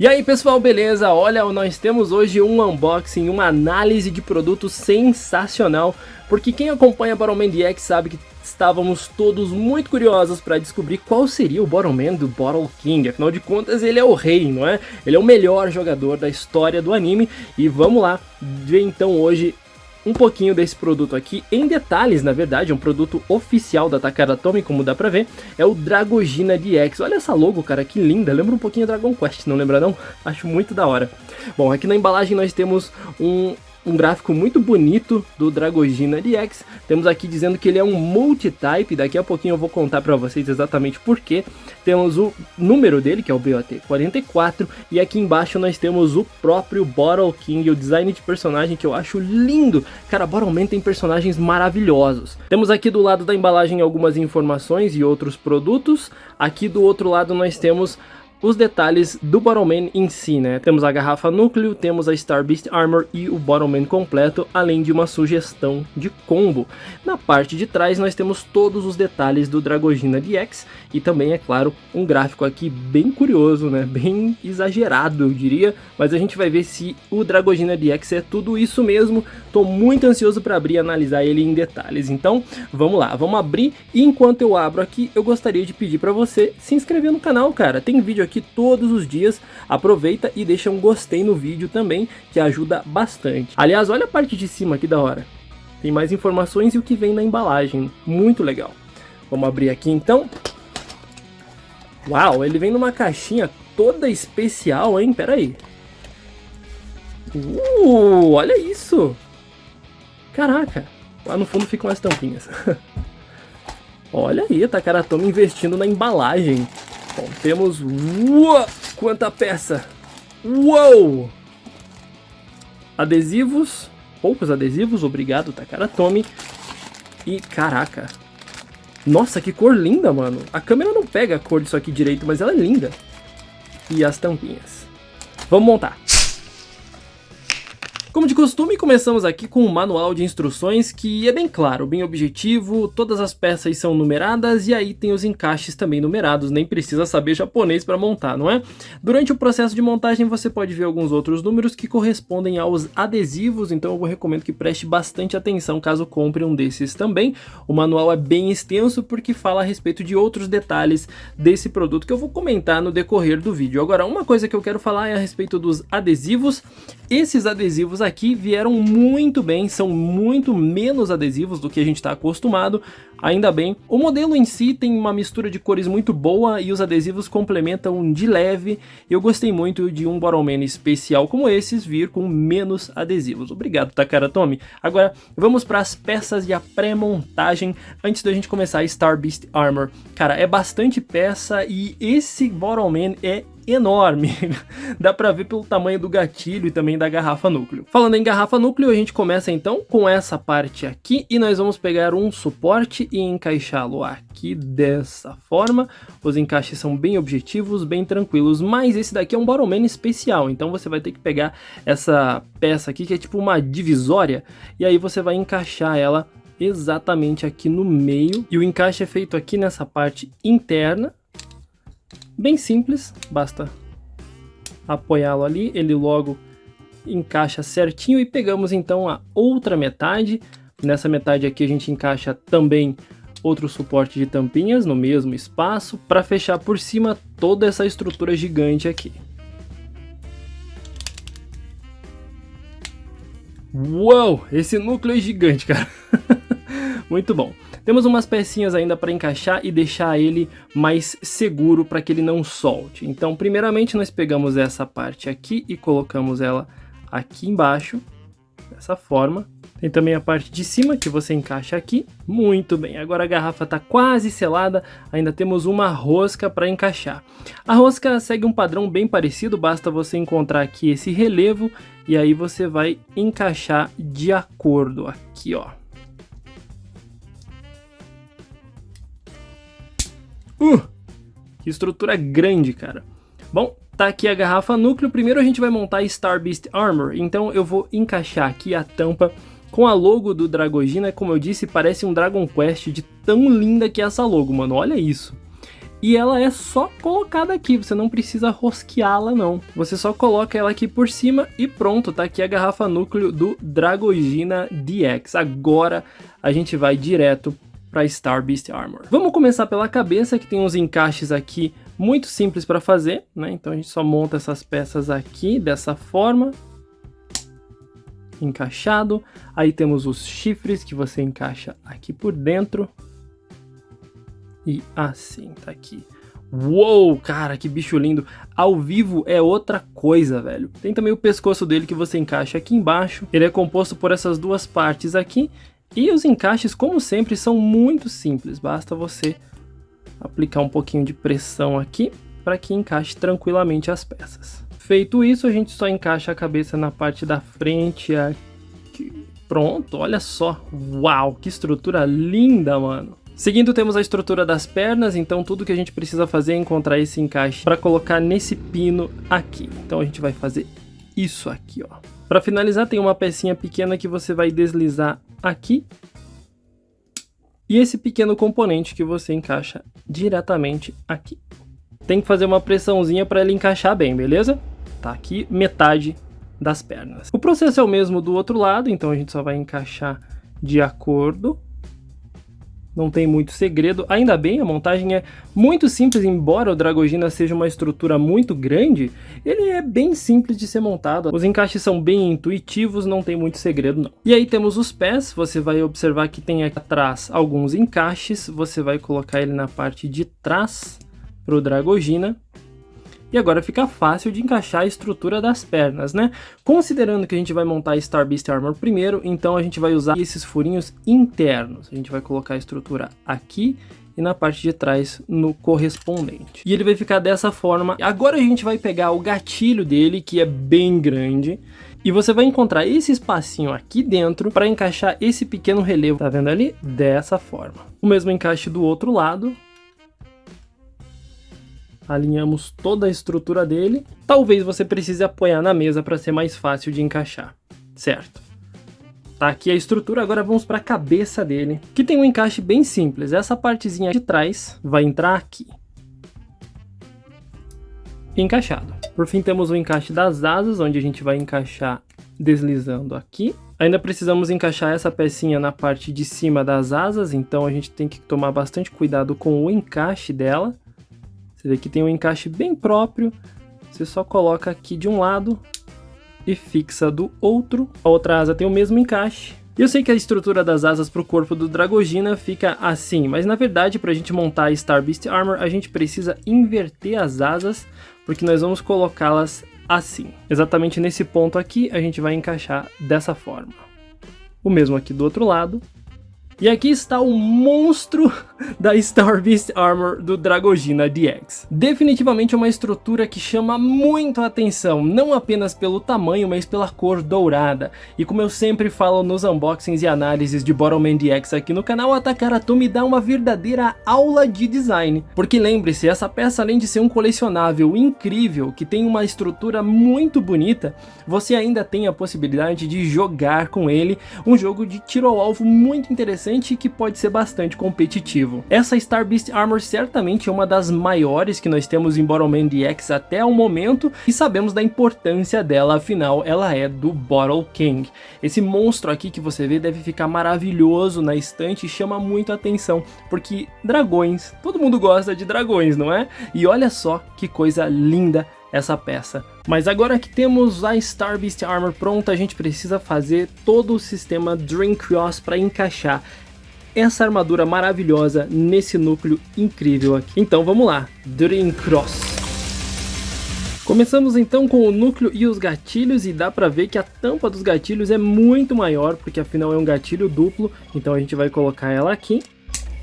E aí pessoal, beleza? Olha, nós temos hoje um unboxing, uma análise de produto sensacional, porque quem acompanha Bottleman DX sabe que estávamos todos muito curiosos para descobrir qual seria o Bottleman do Bottle King. Afinal de contas, ele é o rei, não é? Ele é o melhor jogador da história do anime e vamos lá ver então hoje um pouquinho desse produto aqui, em detalhes, na verdade, é um produto oficial da Takara Tomy, como dá pra ver, é o Dragogina DX. Olha essa logo, cara, que linda, lembra um pouquinho Dragon Quest, não lembra não? Acho muito da hora. Bom, aqui na embalagem nós temos um gráfico muito bonito do Dragogina DX, temos aqui dizendo que ele é um multitype, daqui a pouquinho eu vou contar pra vocês exatamente porquê. Temos o número dele, que é o BOT44, e aqui embaixo nós temos o próprio Bottle King, o design de personagem que eu acho lindo. Cara, Bottleman tem personagens maravilhosos. Temos aqui do lado da embalagem algumas informações e outros produtos, aqui do outro lado nós temos os detalhes do Bottleman em si, né? Temos a garrafa núcleo, temos a Star Beast Armor e o Bottleman completo, além de uma sugestão de combo. Na parte de trás nós temos todos os detalhes do Dragogina DX e também, é claro, um gráfico aqui bem curioso, né? Bem exagerado, eu diria, mas a gente vai ver se o Dragogina DX é tudo isso mesmo. Tô muito ansioso para abrir e analisar ele em detalhes. Então, vamos lá, vamos abrir e enquanto eu abro aqui, eu gostaria de pedir para você se inscrever no canal, cara. Tem vídeo aqui todos os dias, aproveita e deixa um gostei no vídeo também, que ajuda bastante. Aliás, olha a parte de cima que da hora, tem mais informações e o que vem na embalagem, muito legal. Vamos abrir aqui então. Uau, ele vem numa caixinha toda especial, hein? Pera aí. Olha isso! Caraca, lá no fundo ficam as tampinhas. Olha aí, a Takara Tomy investindo na embalagem. Bom, temos... Uou! Quanta peça! Uou! Adesivos. Poucos adesivos, obrigado, Takara Tomy. E caraca! Nossa, que cor linda, mano! A câmera não pega a cor disso aqui direito, mas ela é linda. E as tampinhas. Vamos montar! Como de costume, começamos aqui com um manual de instruções que é bem claro, bem objetivo, todas as peças são numeradas e aí tem os encaixes também numerados, nem precisa saber japonês para montar, não é? Durante o processo de montagem você pode ver alguns outros números que correspondem aos adesivos, então eu recomendo que preste bastante atenção caso compre um desses também. O manual é bem extenso porque fala a respeito de outros detalhes desse produto que eu vou comentar no decorrer do vídeo. Agora, uma coisa que eu quero falar é a respeito dos adesivos. Esses adesivos aqui vieram muito bem, são muito menos adesivos do que a gente está acostumado, ainda bem. O modelo em si tem uma mistura de cores muito boa e os adesivos complementam de leve. Eu gostei muito de um Bottleman especial como esses vir com menos adesivos. Obrigado, Takara Tomy. Agora vamos para as peças e a pré-montagem antes da gente começar a Star Beast Armor. Cara, é bastante peça e esse Bottleman é enorme, dá pra ver pelo tamanho do gatilho e também da garrafa núcleo. Falando em garrafa núcleo, a gente começa então com essa parte aqui e nós vamos pegar um suporte e encaixá-lo aqui dessa forma. Os encaixes são bem objetivos, bem tranquilos, mas esse daqui é um Bottleman especial, então você vai ter que pegar essa peça aqui que é tipo uma divisória e aí você vai encaixar ela exatamente aqui no meio e o encaixe é feito aqui nessa parte interna. Bem simples, basta apoiá-lo ali, ele logo encaixa certinho e pegamos então a outra metade. Nessa metade aqui a gente encaixa também outro suporte de tampinhas no mesmo espaço para fechar por cima toda essa estrutura gigante aqui. Uou, esse núcleo é gigante, cara. Muito bom. Temos umas pecinhas ainda para encaixar e deixar ele mais seguro para que ele não solte. Então, primeiramente, nós pegamos essa parte aqui e colocamos ela aqui embaixo, dessa forma. Tem também a parte de cima que você encaixa aqui. Muito bem, agora a garrafa está quase selada, ainda temos uma rosca para encaixar. A rosca segue um padrão bem parecido, basta você encontrar aqui esse relevo e aí você vai encaixar de acordo aqui, ó. Que estrutura grande, cara. Bom, tá aqui a garrafa núcleo. Primeiro a gente vai montar a Star Beast Armor. Então eu vou encaixar aqui a tampa com a logo do Dragogina. Como eu disse, parece um Dragon Quest de tão linda que é essa logo, mano. Olha isso. E ela é só colocada aqui, você não precisa rosqueá-la não. Você só coloca ela aqui por cima e pronto, tá aqui a garrafa núcleo do Dragogina DX. Agora a gente vai direto para Star Beast Armor. Vamos começar pela cabeça, que tem uns encaixes aqui muito simples para fazer, né? Então a gente só monta essas peças aqui dessa forma, encaixado. Aí temos os chifres que você encaixa aqui por dentro e assim, tá aqui. Uou, cara, que bicho lindo. Ao vivo é outra coisa, velho. Tem também o pescoço dele que você encaixa aqui embaixo. Ele é composto por essas duas partes aqui. E os encaixes, como sempre, são muito simples. Basta você aplicar um pouquinho de pressão aqui para que encaixe tranquilamente as peças. Feito isso, a gente só encaixa a cabeça na parte da frente aqui. Pronto, olha só. Uau, que estrutura linda, mano. Seguindo, temos a estrutura das pernas, então tudo que a gente precisa fazer é encontrar esse encaixe para colocar nesse pino aqui. Então a gente vai fazer isso aqui, ó. Para finalizar, tem uma pecinha pequena que você vai deslizar aqui. E esse pequeno componente que você encaixa diretamente aqui. Tem que fazer uma pressãozinha para ele encaixar bem, beleza? Tá aqui metade das pernas. O processo é o mesmo do outro lado, então a gente só vai encaixar de acordo. Não tem muito segredo, ainda bem, a montagem é muito simples, embora o Dragogina seja uma estrutura muito grande, ele é bem simples de ser montado, os encaixes são bem intuitivos, não tem muito segredo não. E aí temos os pés, você vai observar que tem aqui atrás alguns encaixes, você vai colocar ele na parte de trás para o Dragogina. E agora fica fácil de encaixar a estrutura das pernas, né? Considerando que a gente vai montar a Star Beast Armor primeiro, então a gente vai usar esses furinhos internos. A gente vai colocar a estrutura aqui e na parte de trás no correspondente. E ele vai ficar dessa forma. Agora a gente vai pegar o gatilho dele, que é bem grande, e você vai encontrar esse espacinho aqui dentro para encaixar esse pequeno relevo. Tá vendo ali? Dessa forma. O mesmo encaixe do outro lado. Alinhamos toda a estrutura dele. Talvez você precise apoiar na mesa para ser mais fácil de encaixar, certo? Tá aqui a estrutura, agora vamos para a cabeça dele, que tem um encaixe bem simples. Essa partezinha de trás vai entrar aqui. Encaixado. Por fim temos o encaixe das asas, onde a gente vai encaixar deslizando aqui. Ainda precisamos encaixar essa pecinha na parte de cima das asas, então a gente tem que tomar bastante cuidado com o encaixe dela. Você vê que tem um encaixe bem próprio, você só coloca aqui de um lado e fixa do outro. A outra asa tem o mesmo encaixe. Eu sei que a estrutura das asas para o corpo do Dragogina fica assim, mas na verdade para a gente montar a Star Beast Armor a gente precisa inverter as asas, porque nós vamos colocá-las assim. Exatamente nesse ponto aqui a gente vai encaixar dessa forma. O mesmo aqui do outro lado. E aqui está o monstro da Star Beast Armor do Dragogina DX. Definitivamente uma estrutura que chama muito a atenção, não apenas pelo tamanho, mas pela cor dourada. E como eu sempre falo nos unboxings e análises de Bottleman DX aqui no canal, a Takara me dá uma verdadeira aula de design. Porque lembre-se, essa peça, além de ser um colecionável incrível, que tem uma estrutura muito bonita, você ainda tem a possibilidade de jogar com ele um jogo de tiro ao alvo muito interessante e que pode ser bastante competitivo. Essa Star Beast Armor certamente é uma das maiores que nós temos em Bottleman DX até o momento, e sabemos da importância dela, afinal ela é do Bottle King. Esse monstro aqui que você vê deve ficar maravilhoso na estante e chama muito a atenção, porque dragões, todo mundo gosta de dragões, não é? E olha só que coisa linda essa peça. Mas agora que temos a Star Beast Armor pronta, a gente precisa fazer todo o sistema Dream Cross para encaixar essa armadura maravilhosa nesse núcleo incrível aqui. Então vamos lá, Dream Cross. Começamos então com o núcleo e os gatilhos, e dá pra ver que a tampa dos gatilhos é muito maior, porque afinal é um gatilho duplo, então a gente vai colocar ela aqui.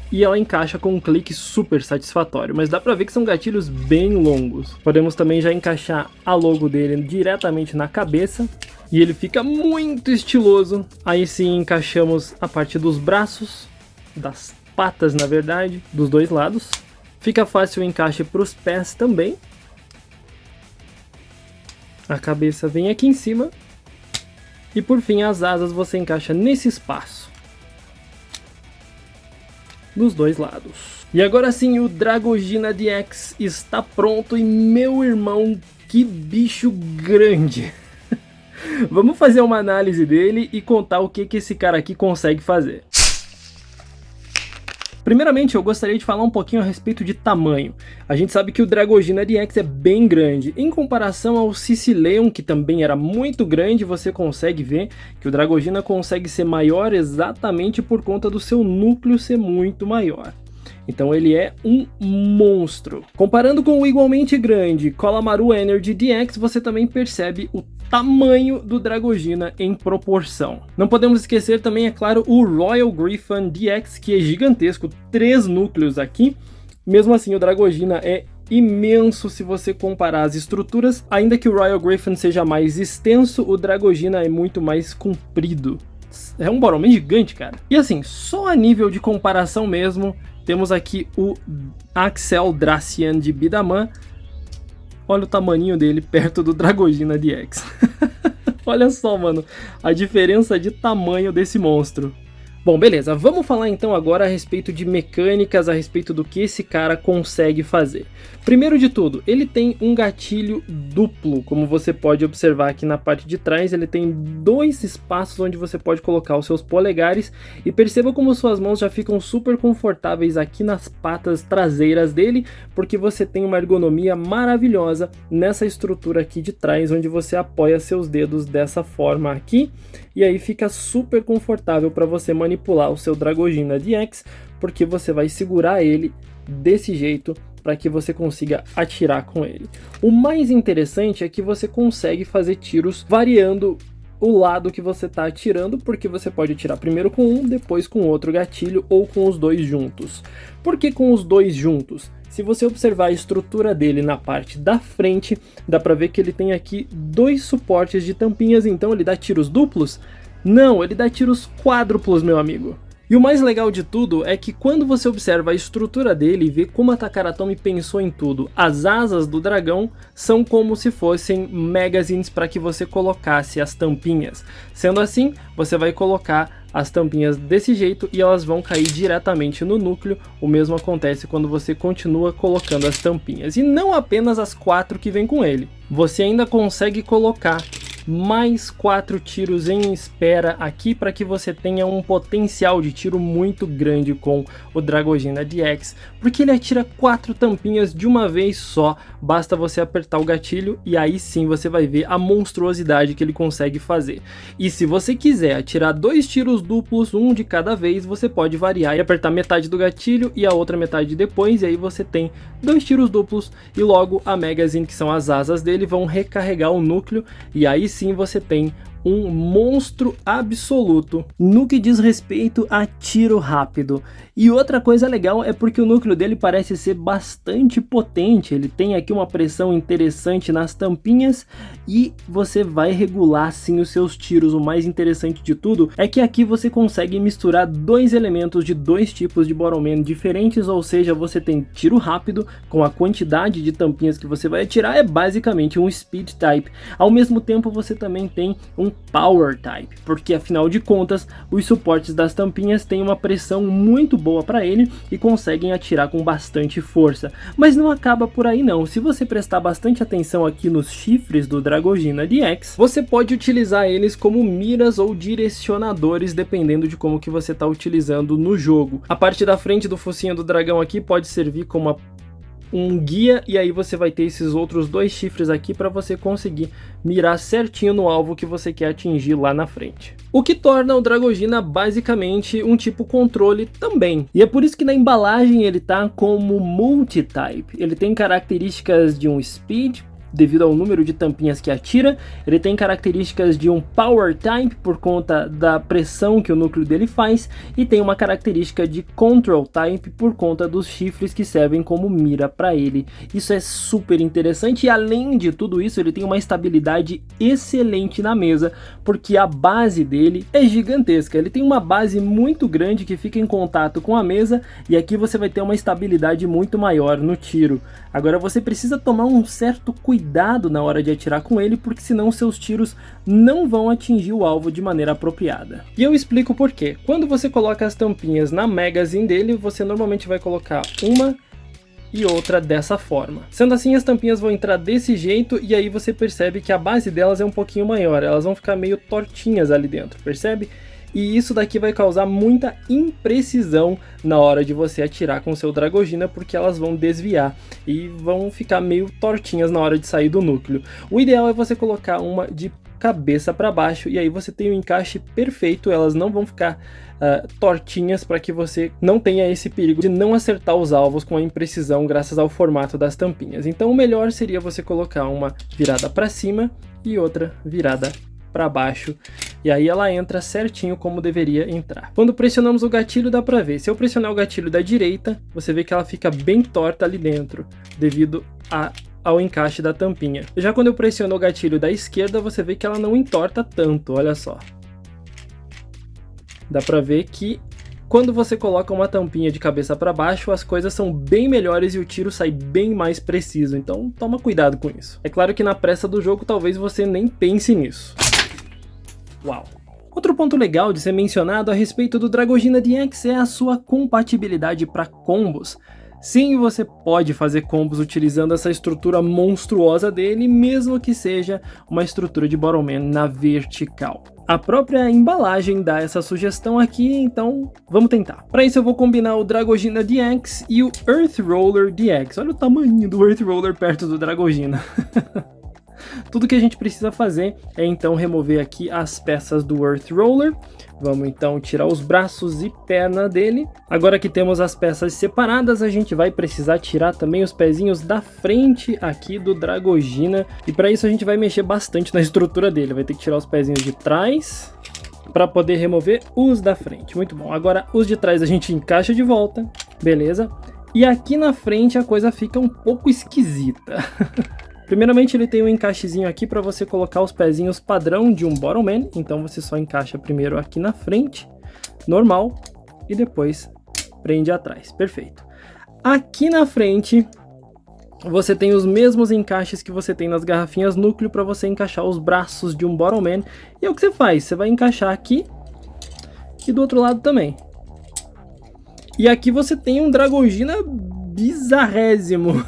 E ela encaixa com um clique super satisfatório, mas dá pra ver que são gatilhos bem longos. Podemos também já encaixar a logo dele diretamente na cabeça, e ele fica muito estiloso. Aí sim encaixamos a parte dos braços, das patas na verdade, dos dois lados. Fica fácil o encaixe para os pés também. A cabeça vem aqui em cima. E por fim as asas você encaixa nesse espaço dos dois lados. E agora sim, o Dragogina DX está pronto e, meu irmão, que bicho grande! Vamos fazer uma análise dele e contar o que esse cara aqui consegue fazer. Primeiramente, eu gostaria de falar um pouquinho a respeito de tamanho. A gente sabe que o Dragogina DX é bem grande. Em comparação ao Sicilium, que também era muito grande, você consegue ver que o Dragogina consegue ser maior exatamente por conta do seu núcleo ser muito maior. Então ele é um monstro. Comparando com o igualmente grande Kolamaru Energy DX, você também percebe o tamanho do Dragogina em proporção. Não podemos esquecer também, é claro, o Royal Griffon DX, que é gigantesco, 3 núcleos aqui. Mesmo assim, o Dragogina é imenso se você comparar as estruturas. Ainda que o Royal Griffon seja mais extenso, o Dragogina é muito mais comprido. É um Boromir gigante, cara. E assim, só a nível de comparação mesmo, temos aqui o Axel Dracian de Bidaman. Olha o tamaninho dele perto do Dragogina DX. Olha só, mano, a diferença de tamanho desse monstro. Bom, beleza, vamos falar então agora a respeito de mecânicas, a respeito do que esse cara consegue fazer. Primeiro de tudo, ele tem um gatilho duplo, como você pode observar aqui na parte de trás, ele tem 2 espaços onde você pode colocar os seus polegares, e perceba como suas mãos já ficam super confortáveis aqui nas patas traseiras dele, porque você tem uma ergonomia maravilhosa nessa estrutura aqui de trás, onde você apoia seus dedos dessa forma aqui, e aí fica super confortável para você manipular o seu Dragogina DX, porque você vai segurar ele desse jeito para que você consiga atirar com ele. O mais interessante é que você consegue fazer tiros variando o lado que você está atirando, porque você pode atirar primeiro com um, depois com outro gatilho ou com os dois juntos. Por que com os dois juntos? Se você observar a estrutura dele na parte da frente, dá para ver que ele tem aqui 2 suportes de tampinhas, então ele dá tiros duplos? Não, ele dá tiros quádruplos, meu amigo. E o mais legal de tudo é que quando você observa a estrutura dele e vê como a Takara Tomy pensou em tudo, as asas do dragão são como se fossem magazines para que você colocasse as tampinhas. Sendo assim, você vai colocar as tampinhas desse jeito e elas vão cair diretamente no núcleo. O mesmo acontece quando você continua colocando as tampinhas. E não apenas as 4 que vem com ele. Você ainda consegue colocar mais 4 tiros em espera aqui para que você tenha um potencial de tiro muito grande com o Dragogina DX, porque ele atira 4 tampinhas de uma vez só, basta você apertar o gatilho e aí sim você vai ver a monstruosidade que ele consegue fazer. E se você quiser atirar 2 tiros duplos, um de cada vez, você pode variar e apertar metade do gatilho e a outra metade depois, e aí você tem 2 tiros duplos e logo a magazine, que são as asas dele, vão recarregar o núcleo, e aí sim você tem um monstro absoluto no que diz respeito a tiro rápido. E outra coisa legal é porque o núcleo dele parece ser bastante potente, ele tem aqui uma pressão interessante nas tampinhas e você vai regular sim os seus tiros. O mais interessante de tudo é que aqui você consegue misturar 2 elementos de 2 tipos de Boroman diferentes, ou seja, você tem tiro rápido com a quantidade de tampinhas que você vai atirar, é basicamente um Speed Type. Ao mesmo tempo você também tem um Power Type, porque afinal de contas os suportes das tampinhas têm uma pressão muito boa para ele e conseguem atirar com bastante força. Mas não acaba por aí não, se você prestar bastante atenção aqui nos chifres do Dragogina DX, você pode utilizar eles como miras ou direcionadores, dependendo de como que você está utilizando no jogo. A parte da frente do focinho do dragão aqui pode servir como um guia, e aí você vai ter esses outros 2 chifres aqui para você conseguir mirar certinho no alvo que você quer atingir lá na frente. O que torna o Dragogina basicamente um tipo controle também. E é por isso que na embalagem ele tá como multi-type. Ele tem características de um Speed, devido ao número de tampinhas que atira, ele tem características de um Power Type por conta da pressão que o núcleo dele faz, e tem uma característica de Control Type por conta dos chifres que servem como mira para ele. Isso é super interessante, e além de tudo isso ele tem uma estabilidade excelente na mesa, porque a base dele é gigantesca. Ele tem uma base muito grande que fica em contato com a mesa, e aqui você vai ter uma estabilidade muito maior no tiro. Agora você precisa tomar um certo cuidado cuidado na hora de atirar com ele, porque senão seus tiros não vão atingir o alvo de maneira apropriada. E eu explico por quê. Quando você coloca as tampinhas na magazine dele, você normalmente vai colocar uma e outra dessa forma. Sendo assim, as tampinhas vão entrar desse jeito e aí você percebe que a base delas é um pouquinho maior, elas vão ficar meio tortinhas ali dentro, percebe? E isso daqui vai causar muita imprecisão na hora de você atirar com o seu Dragogina, porque elas vão desviar e vão ficar meio tortinhas na hora de sair do núcleo. O ideal é você colocar uma de cabeça para baixo e aí você tem um encaixe perfeito, elas não vão ficar tortinhas, para que você não tenha esse perigo de não acertar os alvos com a imprecisão graças ao formato das tampinhas. Então o melhor seria você colocar uma virada para cima e outra virada para baixo, e aí ela entra certinho como deveria entrar. Quando pressionamos o gatilho dá para ver, se eu pressionar o gatilho da direita, você vê que ela fica bem torta ali dentro, devido ao encaixe da tampinha. Já quando eu pressiono o gatilho da esquerda, você vê que ela não entorta tanto, olha só. Dá pra ver que quando você coloca uma tampinha de cabeça para baixo, as coisas são bem melhores e o tiro sai bem mais preciso, então toma cuidado com isso. É claro que na pressa do jogo talvez você nem pense nisso. Uau! Outro ponto legal de ser mencionado a respeito do Dragogina DX é a sua compatibilidade para combos. Sim, você pode fazer combos utilizando essa estrutura monstruosa dele, mesmo que seja uma estrutura de Bottleman na vertical. A própria embalagem dá essa sugestão aqui, então vamos tentar. Para isso eu vou combinar o Dragogina DX e o Earth Roller DX. Olha o tamanho do Earth Roller perto do Dragogina. Tudo que a gente precisa fazer é então remover aqui as peças do Earth Roller. Vamos então tirar os braços e perna dele. Agora que temos as peças separadas, a gente vai precisar tirar também os pezinhos da frente aqui do Dragogina. E para isso a gente vai mexer bastante na estrutura dele. Vai ter que tirar os pezinhos de trás para poder remover os da frente. Muito bom. Agora os de trás a gente encaixa de volta. Beleza. E aqui na frente a coisa fica um pouco esquisita. Primeiramente ele tem um encaixezinho aqui para você colocar os pezinhos padrão de um Bottleman, então você só encaixa primeiro aqui na frente, normal, e depois prende atrás, perfeito. Aqui na frente você tem os mesmos encaixes que você tem nas garrafinhas núcleo para você encaixar os braços de um Bottleman, e é o que você faz, você vai encaixar aqui e do outro lado também. E aqui você tem um Dragogina bizarrésimo.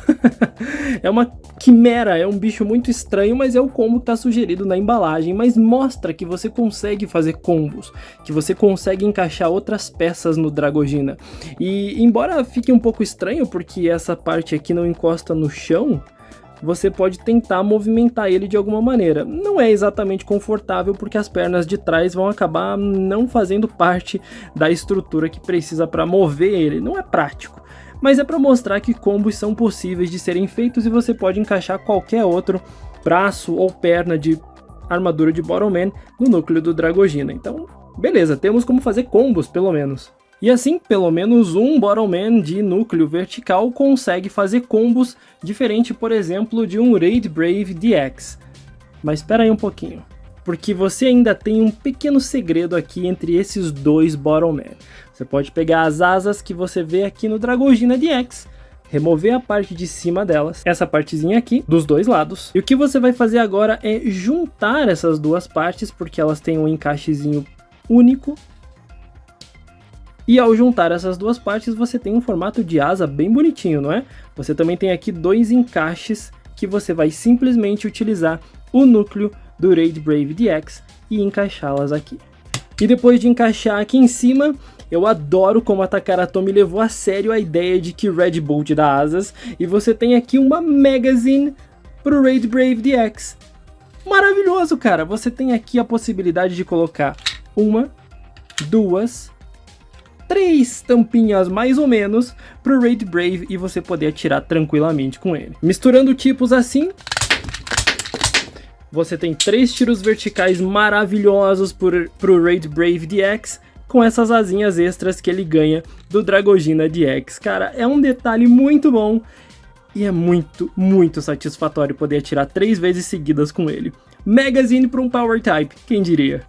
É uma quimera, é um bicho muito estranho, mas é o combo que está sugerido na embalagem, mas mostra que você consegue fazer combos, que você consegue encaixar outras peças no Dragogina. E embora fique um pouco estranho, porque essa parte aqui não encosta no chão, você pode tentar movimentar ele de alguma maneira. Não é exatamente confortável, porque as pernas de trás vão acabar não fazendo parte da estrutura que precisa para mover ele, não é prático. Mas é para mostrar que combos são possíveis de serem feitos e você pode encaixar qualquer outro braço ou perna de armadura de Bottleman no núcleo do Dragogina. Então, beleza, temos como fazer combos pelo menos. E assim, pelo menos um Bottleman de núcleo vertical consegue fazer combos diferente, por exemplo, de um Raid Brave DX. Mas espera aí um pouquinho, porque você ainda tem um pequeno segredo aqui entre esses dois Bottleman. Você pode pegar as asas que você vê aqui no Dragogina DX, remover a parte de cima delas, essa partezinha aqui, dos dois lados. E o que você vai fazer agora é juntar essas duas partes, porque elas têm um encaixezinho único. E ao juntar essas duas partes, você tem um formato de asa bem bonitinho, não é? Você também tem aqui dois encaixes que você vai simplesmente utilizar o núcleo do Raid Brave DX e encaixá-las aqui. E depois de encaixar aqui em cima, eu adoro como a Takara-Tomy levou a sério a ideia de que Red Bolt dá asas, e você tem aqui uma magazine pro Raid Brave DX. Maravilhoso, cara! Você tem aqui a possibilidade de colocar uma, duas, três tampinhas mais ou menos pro Raid Brave e você poder atirar tranquilamente com ele. Misturando tipos assim, você tem 3 tiros verticais maravilhosos pro Raid Brave DX, com essas asinhas extras que ele ganha do Dragogina DX. Cara, é um detalhe muito bom e é muito, muito satisfatório poder atirar 3 vezes seguidas com ele. Magazine para um Power Type, quem diria?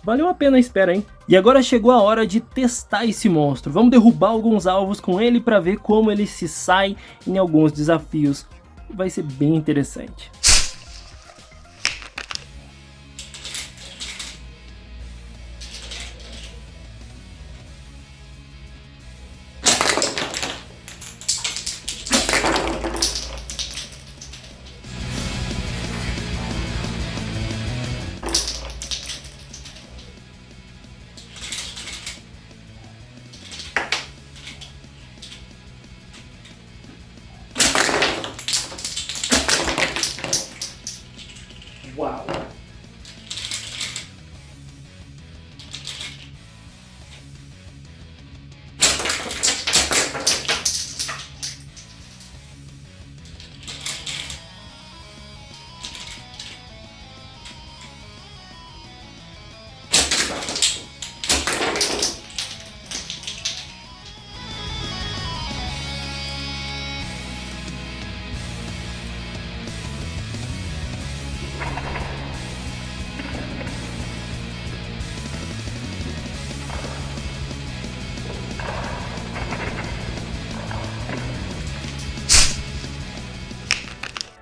Valeu a pena a espera, hein? E agora chegou a hora de testar esse monstro. Vamos derrubar alguns alvos com ele para ver como ele se sai em alguns desafios vai ser bem interessante. Uau!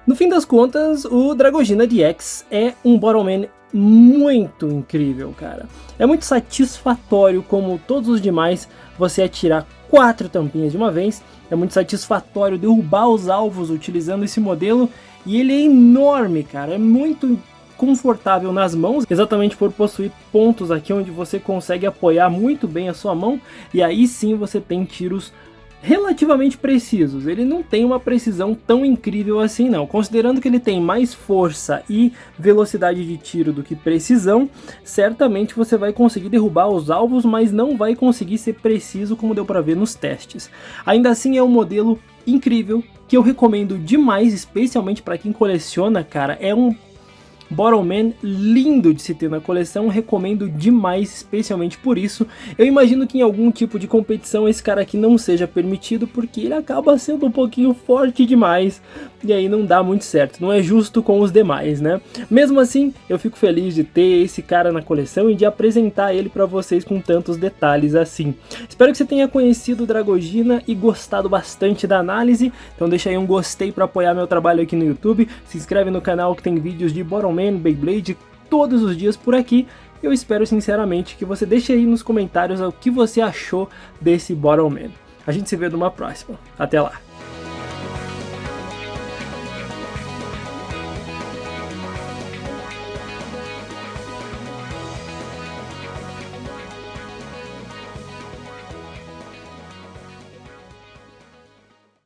No fim das contas, o Dragogina DX é um Bottleman muito incrível, cara. É muito satisfatório, como todos os demais, você atirar 4 tampinhas de uma vez. É muito satisfatório derrubar os alvos utilizando esse modelo. E ele é enorme, cara. É muito confortável nas mãos, exatamente por possuir pontos aqui onde você consegue apoiar muito bem a sua mão. E aí sim você tem tiros relativamente precisos. Ele não tem uma precisão tão incrível assim não, considerando que ele tem mais força e velocidade de tiro do que precisão. Certamente você vai conseguir derrubar os alvos, mas não vai conseguir ser preciso como deu para ver nos testes. Ainda assim é um modelo incrível que eu recomendo demais, especialmente para quem coleciona, cara. É um Bottleman lindo de se ter na coleção, recomendo demais, especialmente por isso. Eu imagino que em algum tipo de competição esse cara aqui não seja permitido, porque ele acaba sendo um pouquinho forte demais, e aí não dá muito certo, não é justo com os demais, né? Mesmo assim, eu fico feliz de ter esse cara na coleção e de apresentar ele para vocês com tantos detalhes assim. Espero que você tenha conhecido o Dragogina e gostado bastante da análise, então deixa aí um gostei para apoiar meu trabalho aqui no YouTube, se inscreve no canal que tem vídeos de Bottleman, Beyblade todos os dias por aqui. Eu espero sinceramente que você deixe aí nos comentários o que você achou desse Bottleman. A gente se vê numa próxima. Até lá!